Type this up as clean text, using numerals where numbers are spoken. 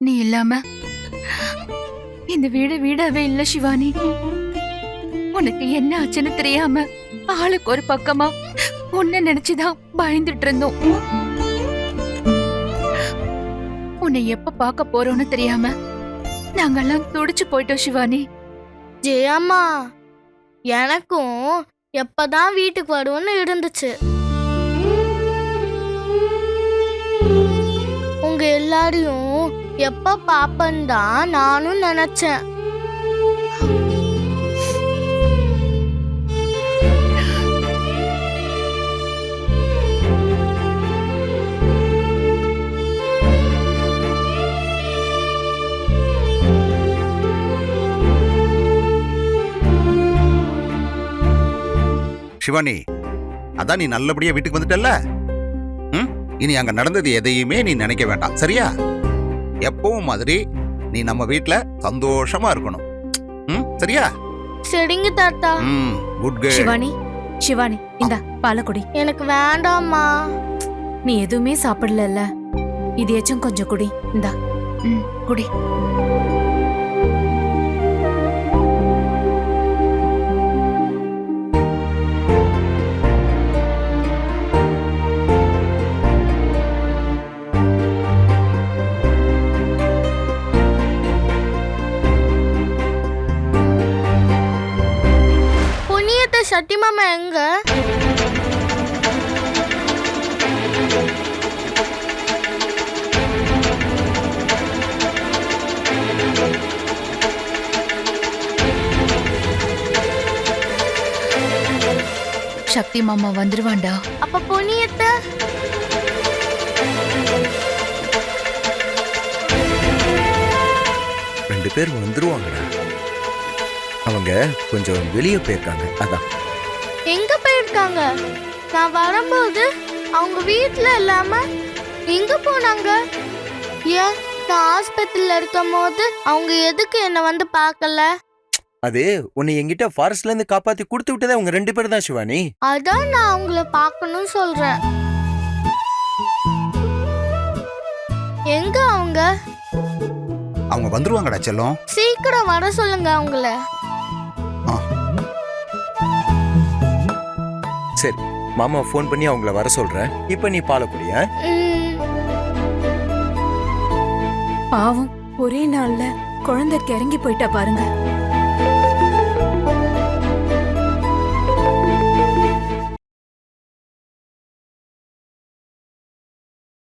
நீ இல்லாம இந்த வீடு வீடாவே இல்ல சிவானி. உனக்கு என்ன ஆச்சுன்னு தெரியாம ஆளுக்கு ஒரு பக்கமா உன்னை நினைச்சுதான் பயந்துட்டு இருந்தோம். உன்னை எப்ப பார்க்க போறோம்னு தெரியாம நாங்கெல்லாம் துடிச்சு போயிட்டோம் சிவானி. ஜெயம்மா, எனக்கும் எப்பதான் வீட்டுக்கு வரும்னு இருந்துச்சு. உங்க எல்லாரையும் எப்ப பாப்பன்னு தான் நானும் நினைச்சேன். சிவானி, அதான் நீ நல்லபடியா வீட்டுக்கு வந்துட்டல்ல. இனி அங்க நடந்தது எதையுமே நீ நினைக்க வேண்டாம், சரியா? எப்பவும் மாதிரி நீ நம்ம வீட்ல சந்தோஷமா இருக்கணும், சரியா? சரிங்க தாத்தா. Good girl. சிவானி, சிவானி இந்த பாலக்குடி. எனக்கு வேண்டாம்மா. நீ எதுவுமே சாப்பிடல, இதையாச்சும் கொஞ்சம் குடி. இந்தா குடி. சட்டி மாமா எங்க? சக்தி மாமா வந்துருவாண்டா. அப்ப பொன்னியத்த ரெண்டு பேர் வந்துருவாங்கடா. அவங்க கொஞ்சம் வெளியே போயிருக்காங்க, அதான். எங்க போயிருக்காங்க? நான் வரும்போது அவங்க வீட்டுல இல்லாம எங்க போனாங்க? ஏன் நான் ஆஸ்பத்திரியில இருக்கும் போது அவங்க எதுக்கு என்ன வந்து பார்க்கல? அது உன்னை என்கிட்ட ஃபாரஸ்ட்ல இருந்து காப்பாத்தி கொடுத்து விட்டதே அவங்க ரெண்டு பேரும் தான் சிவானி. அதான் நான் அவங்கள பார்க்கணும்னு சொல்றேன். எங்க அவங்க? அவங்க வந்துருவாங்கடா செல்லம். சீக்கிரம் வர சொல்லுங்க அவங்கள. சரி, மாமா ஃபோன் பண்ணி அவங்கள வர சொல்றேன். இப்ப நீ பாலை குடிய. பாவம், ஒரே நாள்ல குழந்தை கிறங்கி போயிட்டா பாருங்க.